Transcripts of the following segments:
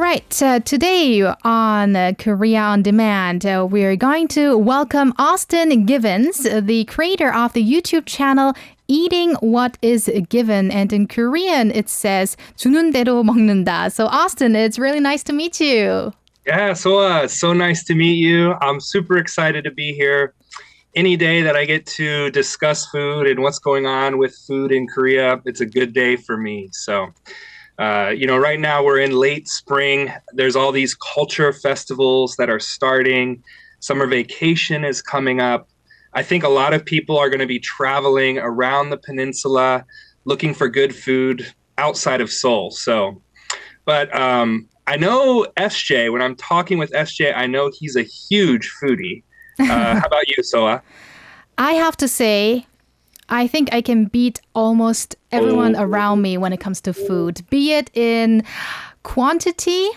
right, today on Korea on Demand, we're going to welcome Austin Givens, the creator of the YouTube channel Eating What Is Given. And in Korean, it says 주는 대로 먹는다. So Austin, it's really nice to meet you. Yeah, so nice to meet you. I'm super excited to be here. Any day that I get to discuss food and what's going on with food in Korea, it's a good day for me. So, right now we're in late spring. There's all these culture festivals that are starting. Summer vacation is coming up. I think a lot of people are going to be traveling around the peninsula looking for good food outside of Seoul. But I know SJ, when I'm talking with SJ, I know he's a huge foodie. How about you, Soa? I have to say, I think I can beat almost everyone around me when it comes to food, be it in quantity.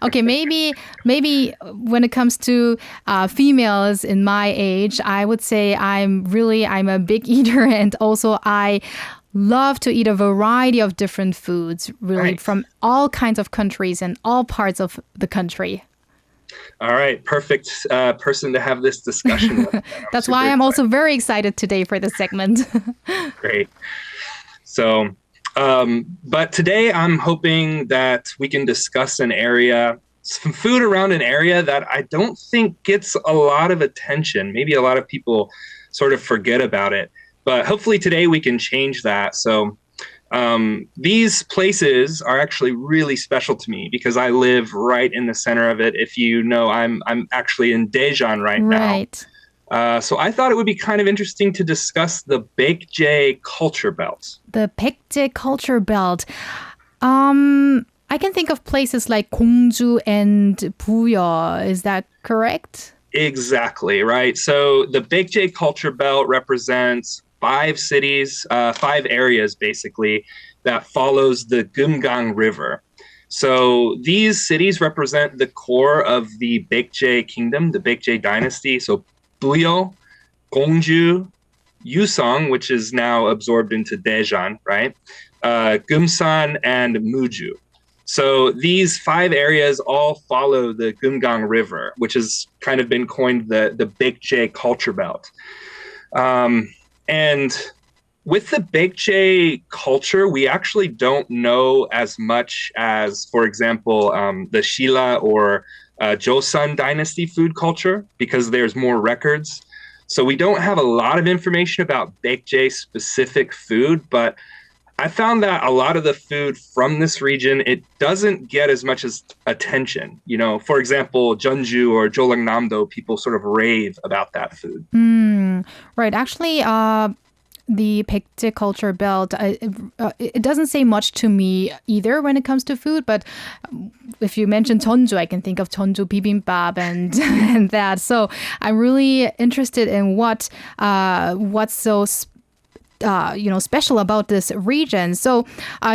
Okay, maybe when it comes to females in my age, I would say I'm a big eater, and also I love to eat a variety of different foods, really, Nice. from all kinds of countries and all parts of the country. All right, perfect person to have this discussion with. That's why I'm also very excited today for this segment. Great. So, but today I'm hoping that we can discuss some food around an area that I don't think gets a lot of attention. Maybe a lot of people sort of forget about it, but hopefully today we can change that. So, these places are actually really special to me because I live right in the center of it. If you know, I'm actually in Daejeon right now. Right. So I thought it would be kind of interesting to discuss the Baekje culture belt. The Baekje culture belt. I can think of places like Gongju and Buyeo. Is that correct? Exactly, right? So the Baekje culture belt represents 5 cities, 5 areas basically, that follows the Gumgang River. So these cities represent the core of the Baekje kingdom, the Baekje dynasty. So Buyeo, Gongju, Yuseong, which is now absorbed into Daejeon, right? Gumsan, and Muju. So these 5 areas all follow the Gumgang River, which has kind of been coined the Baekje culture belt. And with the Baekje culture, we actually don't know as much as, for example, the Shilla or Joseon dynasty food culture because there's more records. So we don't have a lot of information about Baekje specific food, but I found that a lot of the food from this region, it doesn't get as much as attention. For example, Jeonju or Jeollangnam-do, people sort of rave about that food. Right. Actually, the Baekje culture belt, it doesn't say much to me either when it comes to food. But if you mention Jeonju, I can think of Jeonju bibimbap and and that. So I'm really interested in what's so special about this region. So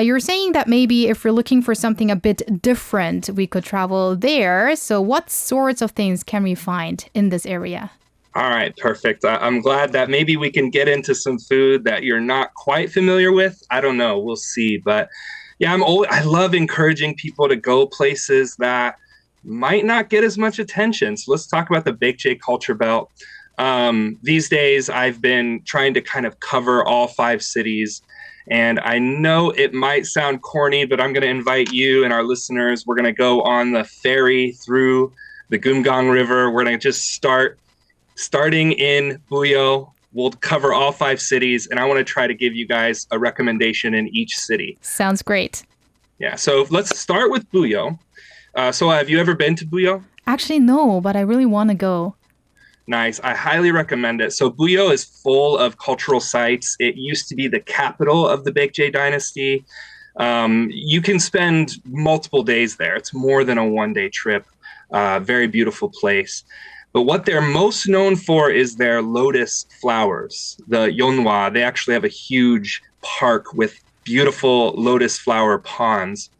you're saying that maybe if we're looking for something a bit different, we could travel there. So what sorts of things can we find in this area? All right, perfect. I'm glad that maybe we can get into some food that you're not quite familiar with. I don't know. We'll see. But yeah, I love encouraging people to go places that might not get as much attention. So let's talk about the Baekje culture belt. These days, I've been trying to kind of cover all 5 cities. And I know it might sound corny, but I'm going to invite you and our listeners. We're going to go on the ferry through the Gumgang River. We're going to just starting in Buyeo. We'll cover all 5 cities, and I want to try to give you guys a recommendation in each city. Sounds great. Yeah, so let's start with Buyeo. So have you ever been to Buyeo? Actually, no, but I really want to go. Nice. I highly recommend it. So Buyeo is full of cultural sites. It used to be the capital of the Baekje dynasty. You can spend multiple days there. It's more than a one-day trip. Very beautiful place. But what they're most known for is their lotus flowers, the Yeonhwa. They actually have a huge park with beautiful lotus flower ponds.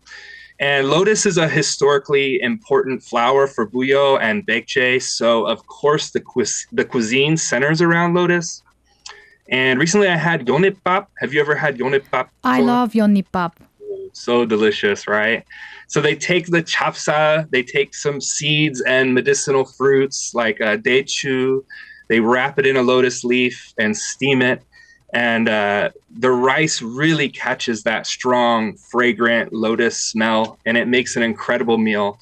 And lotus is a historically important flower for Buyeo and Baekje. So, of course, the cuisine centers around lotus. And recently I had yeonipbap. Have you ever had yeonipbap before? I love yeonipbap. so delicious, right? So they take the chapsa, they take some seeds and medicinal fruits like daechu, they wrap it in a lotus leaf and steam it. And the rice really catches that strong, fragrant lotus smell, and it makes an incredible meal.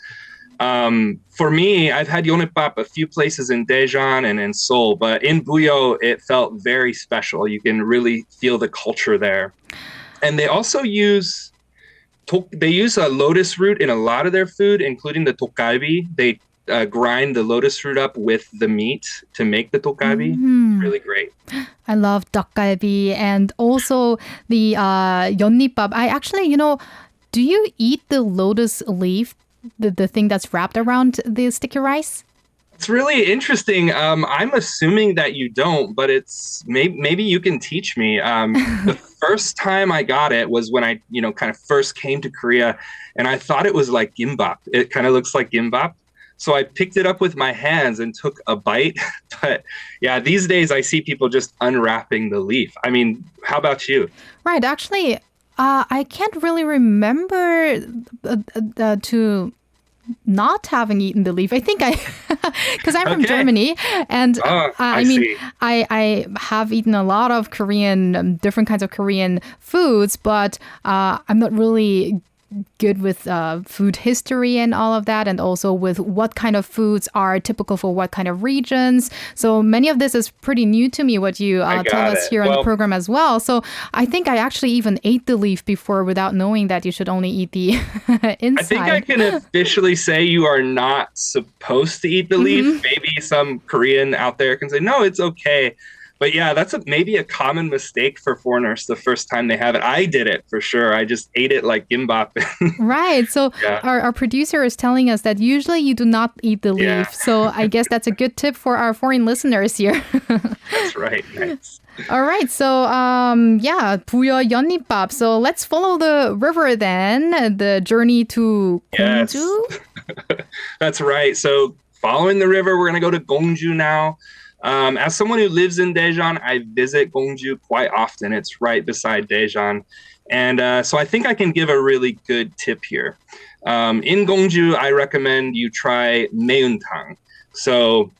For me, I've had yonipap a few places in Daejeon and in Seoul, but in Buyeo, it felt very special. You can really feel the culture there. And they also use a lotus root in a lot of their food, including the tteokgalbi. They grind the lotus root up with the meat to make the tteokgalbi. Really great. I love tteokgalbi and also the yeonnipap. I actually, do you eat the lotus leaf, the thing that's wrapped around the sticky rice? It's really interesting. I'm assuming that you don't, but it's maybe you can teach me. The first time I got it was when I, kind of first came to Korea, and I thought it was like gimbap. It kind of looks like gimbap. So I picked it up with my hands and took a bite. But yeah, these days I see people just unwrapping the leaf. I mean, how about you? Right. Actually, I can't really remember to not having eaten the leaf. I think because I'm from Germany, and I have eaten a lot of Korean, different kinds of Korean foods, but I'm not really good with food history and all of that, and also with what kind of foods are typical for what kind of regions. So many of this is pretty new to me, what you tell us here on the program as well. So I think I actually even ate the leaf before without knowing that you should only eat the inside. I think I can officially say you are not supposed to eat the leaf. Maybe some Korean out there can say, no, it's okay. But yeah, that's maybe a common mistake for foreigners the first time they have it. I did it for sure. I just ate it like gimbap. Right. So our producer is telling us that usually you do not eat the leaf. So I guess that's a good tip for our foreign listeners here. That's right. Nice. All right. So, Buyeo yeonnipap. So let's follow the river then, the journey to Gongju. That's right. So following the river, we're going to go to Gongju now. As someone who lives in Daejeon, I visit Gongju quite often. It's right beside Daejeon. And so I think I can give a really good tip here. In Gongju, I recommend you try maeuntang. So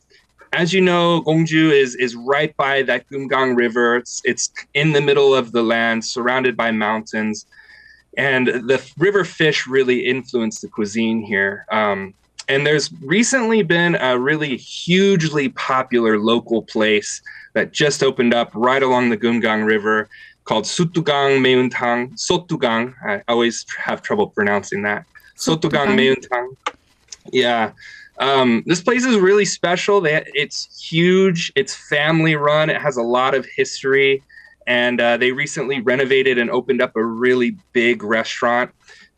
as you know, Gongju is right by that Gumgang River. It's in the middle of the land, surrounded by mountains. And the river fish really influence the cuisine here. And there's recently been a really hugely popular local place that just opened up right along the Gumgang River called Sutugang Maeuntang. Sotugang. I always have trouble pronouncing that. Sotugang Maeuntang. Yeah. This place is really special. It's huge. It's family run. It has a lot of history. And they recently renovated and opened up a really big restaurant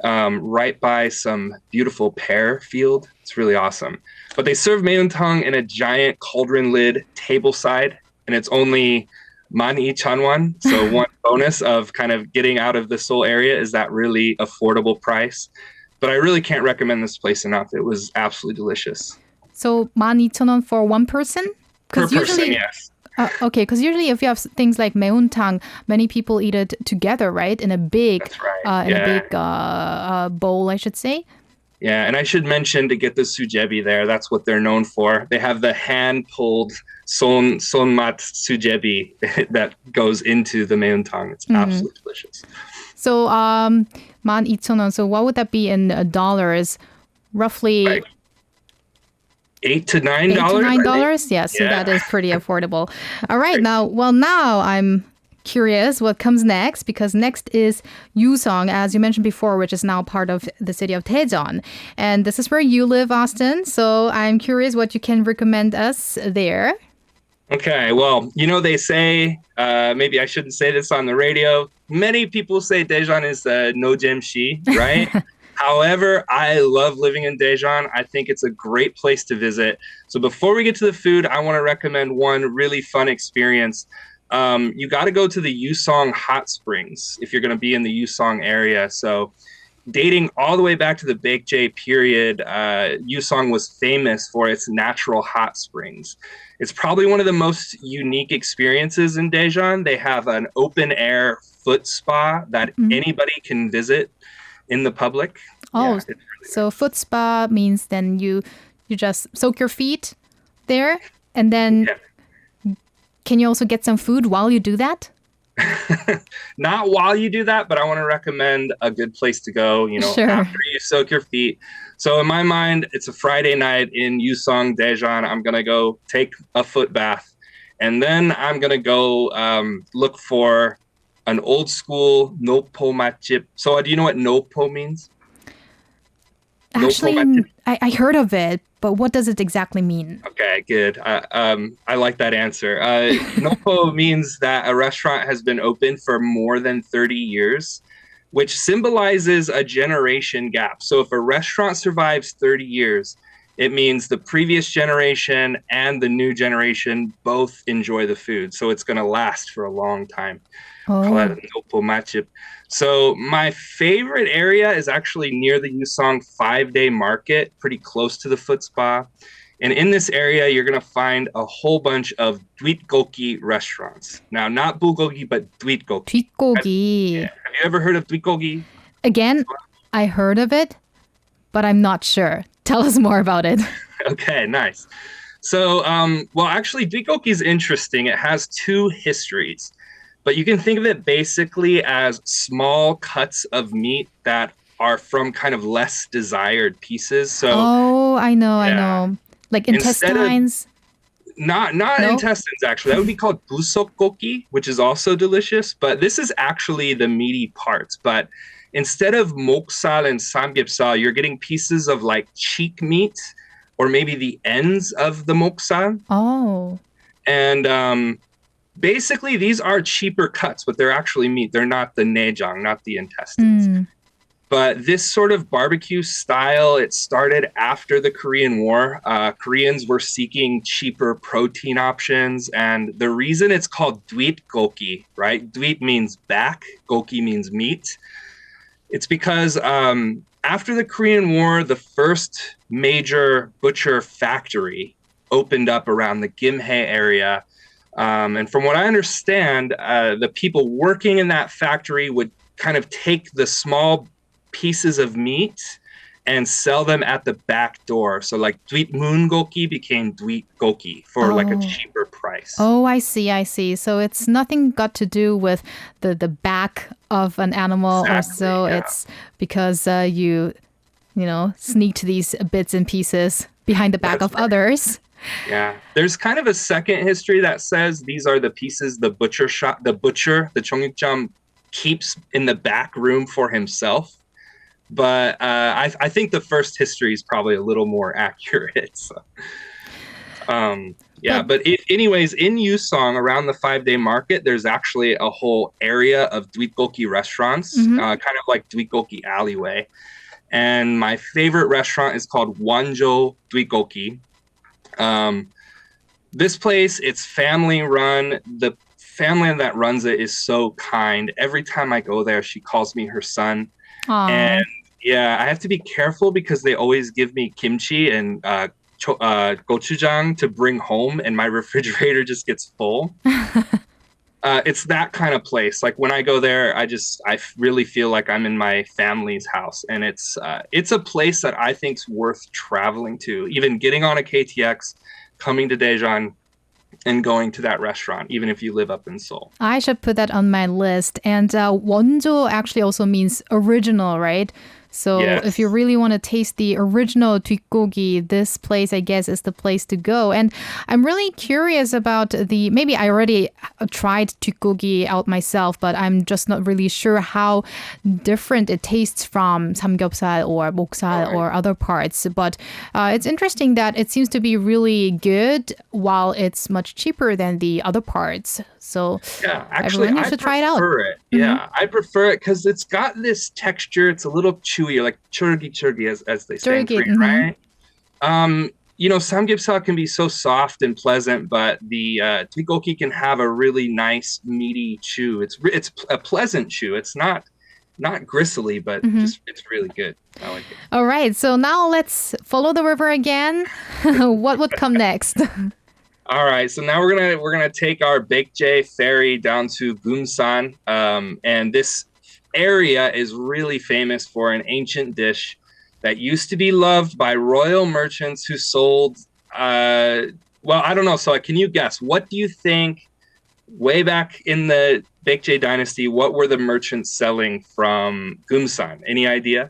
right by some beautiful pear field. It's really awesome. But they serve maeuntang in a giant cauldron lid tableside, and it's only 12,000won. So one bonus of kind of getting out of the Seoul area is that really affordable price. But I really can't recommend this place enough. It was absolutely delicious. So 12,000won for one person? Per person, yes. Okay, because usually if you have things like maeuntang, many people eat it together, right? In a big, bowl, I should say. Yeah, and I should mention to get the sujebi there. That's what they're known for. They have the hand-pulled sonmat sujebi that goes into the maeuntang. It's absolutely delicious. So 12,000won. So what would that be in dollars? Roughly. Like $8 to $9. $8 to $9? Yes, so that is pretty affordable. All right, now I'm curious what comes next, because next is Yuseong, as you mentioned before, which is now part of the city of Daejeon. And this is where you live, Austin. So I'm curious what you can recommend us there. Okay, well, they say, maybe I shouldn't say this on the radio. Many people say Daejeon is no-jemshi, right? However, I love living in Daejeon. I think it's a great place to visit. So before we get to the food, I want to recommend one really fun experience. You got to go to the Yuseong hot springs if you're going to be in the Yuseong area. So dating all the way back to the Baekje period, Yuseong was famous for its natural hot springs. It's probably one of the most unique experiences in Daejeon. They have an open air foot spa that anybody can visit. in the public. Oh, Yeah, it's really so foot spa means then you just soak your feet there, and then nice. can you also get some food while you do that? Not while you do that, but I want to recommend a good place to go, Sure. after you soak your feet. So in my mind, it's a Friday night in Yuseong, Daejeon. I'm going to go take a foot bath. And then I'm going to go look for an old school nopo matjip. So do you know what nopo means? Nopo Actually, matjip? I heard of it, but what does it exactly mean? Okay, good. I like that answer. Nopo means that a restaurant has been open for more than 30 years, which symbolizes a generation gap. So if a restaurant survives 30 years, it means the previous generation and the new generation both enjoy the food. So it's going to last for a long time. Call that Oh, nopo matchup. So my favorite area is actually near the Yuseong 5-day market, pretty close to the foot spa. And in this area, you're going to find a whole bunch of Dweetgoki restaurants. Now, not bulgogi, but Dweetgoki. 뒷고기. Have you ever heard of Dweetgoki? Again, I heard of it, but I'm not sure. Tell us more about it. Okay, nice. So, actually, Dweetgoki is interesting. It has two histories, but you can think of it basically as small cuts of meat that are from kind of less desired pieces. So, Oh, I yeah, know. Like instead of intestines. not No? intestines, actually, that would be called busokgoki, which is also delicious. But this is actually the meaty parts. But instead of moksal and samgyeopsal, you're getting pieces of like cheek meat or maybe the ends of the moksal. Oh. And basically, these are cheaper cuts, but they're actually meat. They're not the nejeong, not the intestines. Mm. But this sort of barbecue style, it started after the Korean War. Koreans were seeking cheaper protein options. And the reason it's called Dweetgoki, right? Dweet means back, goki means meat. It's because after the Korean War, the first major butcher factory opened up around the Gimhae area. And from what I understand, the people working in that factory would kind of take the small pieces of meat and sell them at the back door. So like Dweetmungoki became Dweetgoki for like a Oh. cheaper price. Oh, I see. So it's nothing got to do with the back of an animal or Exactly, so. yeah. It's because you sneaked these bits and pieces behind the back That's of others. Yeah. There's kind of a second history that says these are the pieces the butcher, the Cheonggukjang keeps in the back room for himself. But I think the first history is probably a little more accurate. So, but anyways, in Yuseong, around the 5-day market, there's actually a whole area of Dweetgoki restaurants, kind of like Dweetgoki alleyway. And my favorite restaurant is called Wanjo Dweetgoki. This place, it's family run. The family that runs it is so kind. Every time I go there, she calls me her son. Aw. And yeah, I have to be careful because they always give me kimchi and gochujang to bring home, and my refrigerator just gets full. It's that kind of place. Like when I go there, I really feel like I'm in my family's house, and it's a place that I think's worth traveling to. Even getting on a KTX, coming to Daejeon, and going to that restaurant, even if you live up in Seoul. I should put that on my list. And 원조 actually also means original, right? So Yes. if you really want to taste the original 뒷고기, this place, I guess, is the place to go. And I'm really curious about maybe I already tried 뒷고기 out myself, but I'm just not really sure how different it tastes from samgyeopsal or moksal or other parts. But it's interesting that it seems to be really good while it's much cheaper than the other parts. So Yeah, actually, everyone I should try it out. prefer it. Yeah, I prefer it because it's got this texture. It's a little chewy, like churgi as they say in Churgi, Korean, right? Samgyeopsal can be so soft and pleasant, but the tteokbokki can have a really nice meaty chew. It's a pleasant chew. It's not gristly, but it's really good. I like it. All right, so now let's follow the river again. What would come next? All right, so now we're gonna take our Baekje ferry down to Gumsan, and this area is really famous for an ancient dish that used to be loved by royal merchants who sold, well, I don't know. So can you guess? What do you think way back in the Baekje Dynasty, what were the merchants selling from Gumsan? Any idea?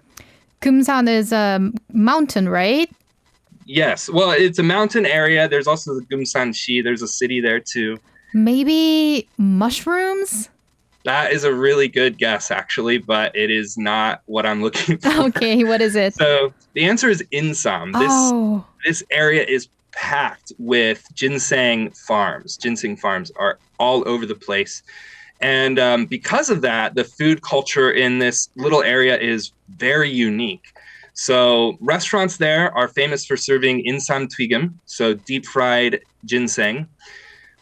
Gumsan is a mountain, right? Yes. Well, it's a mountain area. There's also the Gumsan-shi. There's a city there too. Maybe mushrooms? That is a really good guess, actually, but it is not what I'm looking for. Okay, what is it? So the answer is Insam. This area is packed with ginseng farms. Ginseng farms are all over the place. And because of that, the food culture in this little area is very unique. So restaurants there are famous for serving insam twigim, so deep fried ginseng.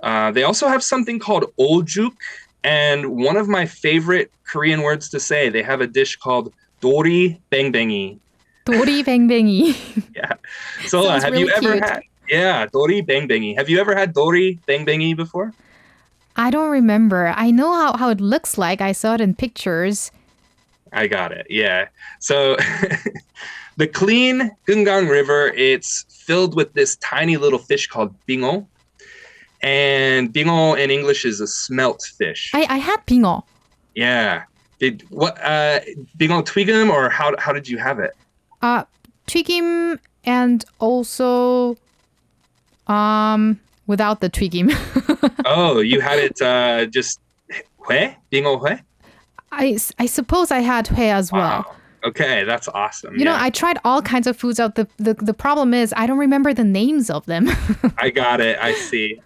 They also have something called oljuk, and one of my favorite Korean words to say, they have a dish called dori bangbangi. Dori bangbangi. Yeah. So have really you ever cute. had, yeah, dori bangbangi. Have you ever had dori bangbangi before? I don't remember. I know how it looks like. I saw it in pictures. I got it. Yeah. So the clean Gungang River, it's filled with this tiny little fish called bingo. And bingo in English is a smelt fish. I had bingo. Yeah. Bingo twigum, or how did you have it? Twigim and also without the twigim. Oh, you had it just hue? Bingo hue? I suppose I had hue as well. Wow. Okay, that's awesome. You know, I tried all kinds of foods out. The problem is I don't remember the names of them. I got it. I see.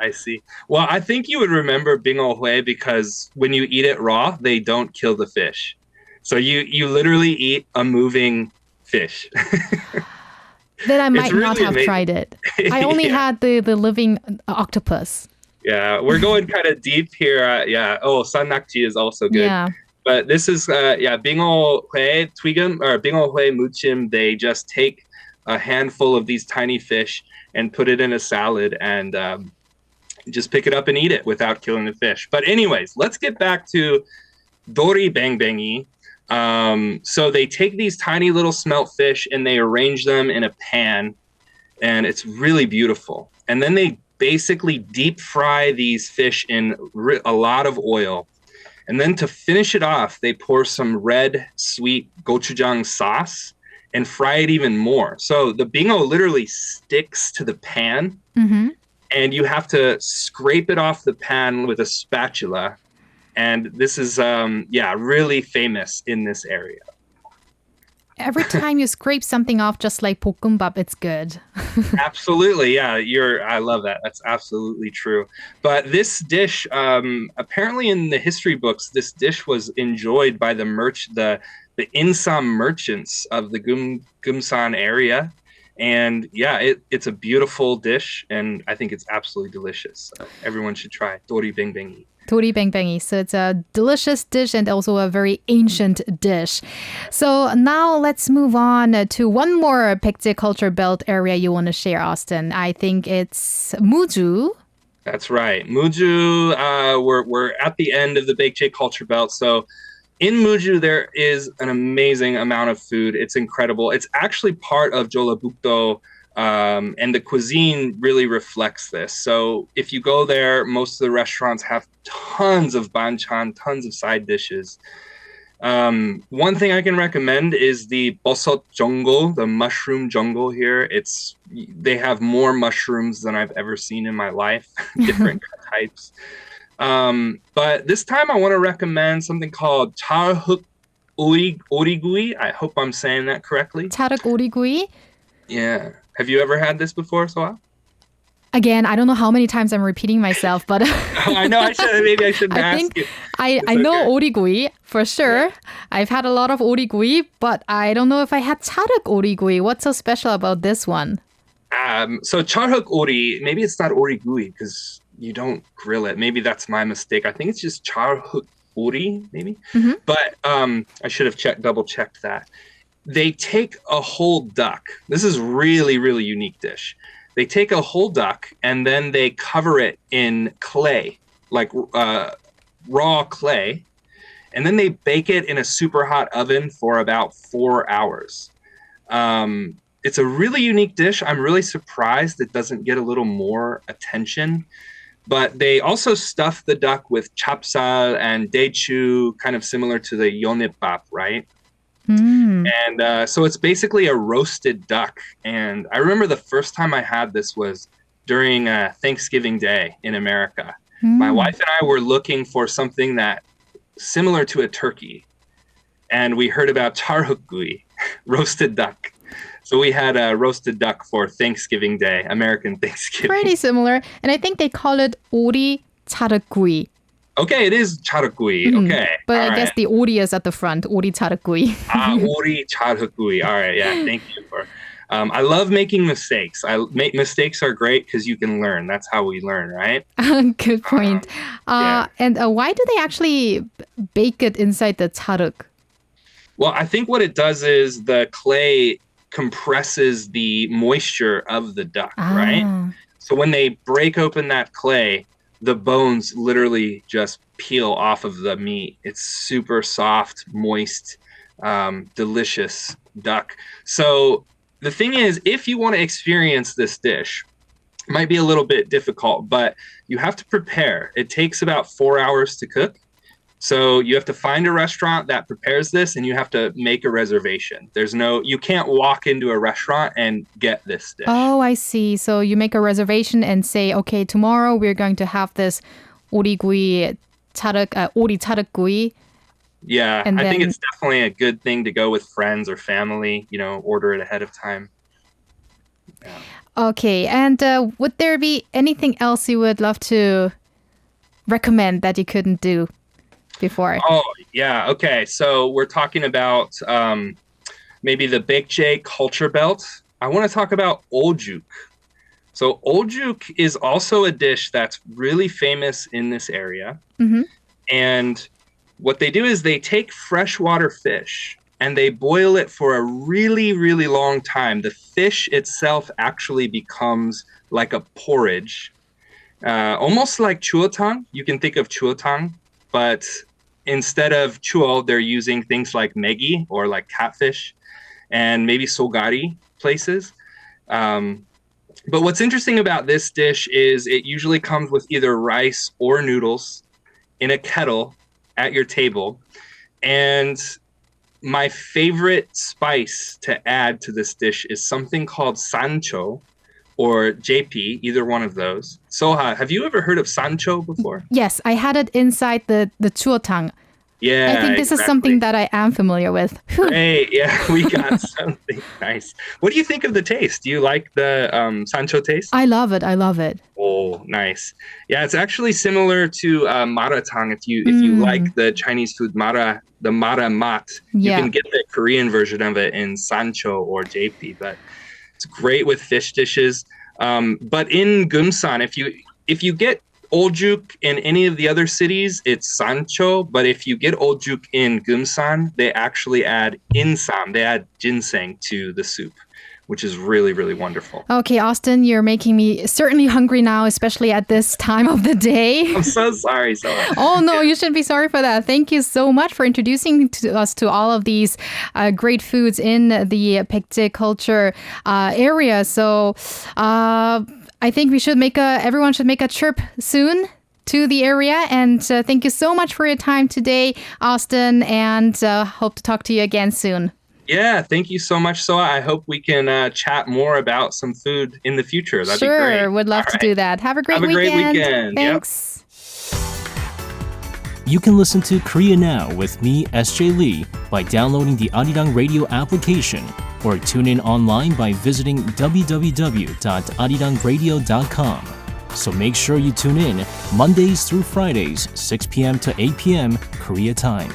Well, I think you would remember bingo hue because when you eat it raw, they don't kill the fish. So you literally eat a moving fish. Then I might really not have amazing. tried it. I only had the living octopus. Yeah, we're going kind of deep here. Yeah. Oh, sannakji is also good. Yeah. But this is, bingo hue twigum, or bingo hue muchim. They just take a handful of these tiny fish and put it in a salad and just pick it up and eat it without killing the fish. But anyways, let's get back to dori bangbangi. So they take these tiny little smelt fish and they arrange them in a pan, and it's really beautiful. And then they basically deep fry these fish in a lot of oil. And then to finish it off, they pour some red, sweet gochujang sauce and fry it even more. So the bingo literally sticks to the pan, and you have to scrape it off the pan with a spatula. And this is, really famous in this area. Every time you scrape something off, just like 볶음밥, it's good. Absolutely, yeah. I love that. That's absolutely true. But this dish, apparently in the history books, this dish was enjoyed by the Insam merchants of the Gumsan area. And yeah, it's a beautiful dish, and I think it's absolutely delicious. So everyone should try dori bangbangi. Dori bangbangi. So it's a delicious dish and also a very ancient dish. So now let's move on to one more Baekje culture belt area you want to share, Austin. I think it's Muju. That's right. Muju, we're at the end of the Baekje culture belt. So in Muju, there is an amazing amount of food. It's incredible. It's actually part of Jeollabuk-do, and the cuisine really reflects this. So if you go there, most of the restaurants have tons of banchan, tons of side dishes. One thing I can recommend is the bosot jungle, the mushroom jungle here. They have more mushrooms than I've ever seen in my life, different types. But this time I want to recommend something called charhuk origui. I hope I'm saying that correctly. Charhuk origui? Yeah. Have you ever had this before, Soa? Again, I don't know how many times I'm repeating myself, but I know maybe I shouldn't ask you. I know origui for sure. Yeah. I've had a lot of origui, but I don't know if I had charhuk origui. What's so special about this one? So charhuk ori, maybe it's not origui because you don't grill it. Maybe that's my mistake. I think it's just charhuk ori, maybe. Mm-hmm. But I should have double checked that. They take a whole duck. This is really, really unique dish. They take a whole duck and then they cover it in clay, like raw clay. and then they bake it in a super hot oven for about 4 hours. It's a really unique dish. I'm really surprised it doesn't get a little more attention. But they also stuff the duck with chapsal and daechu, kind of similar to the yonebap, right? And so it's basically a roasted duck. And I remember the first time I had this was during Thanksgiving Day in America. My wife and I were looking for something that similar to a turkey. And we heard about charhukgui, roasted duck. So we had a roasted duck for Thanksgiving Day, American Thanksgiving. Pretty similar. And I think they call it ori charhukgui. Okay, it is charhukgui. Okay. But I guess the ori is at the front, ori charhukgui. Ori charhukgui. All right, yeah, thank you for... I love making mistakes. Mistakes are great because you can learn. That's how we learn, right? Good point. And why do they actually bake it inside the charuk? Well, I think what it does is the clay compresses the moisture of the duck, right? So when they break open that clay, the bones literally just peel off of the meat. It's super soft, moist, delicious duck. So the thing is, if you want to experience this dish, it might be a little bit difficult, but you have to prepare. It takes about 4 hours to cook. So you have to find a restaurant that prepares this and you have to make a reservation. You can't walk into a restaurant and get this dish. Oh, I see. So you make a reservation and say, okay, tomorrow we're going to have this ori charhukgui. Yeah, I think it's definitely a good thing to go with friends or family, order it ahead of time. Yeah. Okay, and would there be anything else you would love to recommend that you couldn't do before? Oh, yeah. Okay. So we're talking about maybe the Baekje culture belt. I want to talk about oljuk. So oljuk is also a dish that's really famous in this area. And what they do is they take freshwater fish and they boil it for a really, really long time. The fish itself actually becomes like a porridge, almost like chuotang. You can think of chuotang, but instead of chuo, they're using things like megi or like catfish and maybe sogari places. But what's interesting about this dish is it usually comes with either rice or noodles in a kettle at your table. And my favorite spice to add to this dish is something called sancho or JP, either one of those. Soha, have you ever heard of sancho before? Yes, I had it inside the chuotang. Yeah, I think this is something that I am familiar with. Hey, yeah, we got something nice. What do you think of the taste? Do you like the sancho taste? I love it. I love it. Oh, nice. Yeah, it's actually similar to maratang. If you like the Chinese food the mara mat, you can get the Korean version of it in sancho or JP. But it's great with fish dishes. But in Gumsan, if you get oljuk in any of the other cities, it's sancho. But if you get oljuk in Gumsan, they actually add insam. They add ginseng to the soup, which is really, really wonderful. Okay, Austin, you're making me certainly hungry now, especially at this time of the day. I'm so sorry. Oh, no, you shouldn't be sorry for that. Thank you so much for introducing us to all of these great foods in the Baekje culture area. So I think everyone should make a trip soon to the area. And thank you so much for your time today, Austin, and hope to talk to you again soon. Yeah, thank you so much, Soa. I hope we can chat more about some food in the future. That'd be great. Sure, would love to do that. Have a great weekend. Thanks. Yep. You can listen to Korea Now with me, SJ Lee, by downloading the Arirang radio application or tune in online by visiting www.arirangradio.com. So make sure you tune in Mondays through Fridays, 6 p.m. to 8 p.m. Korea time.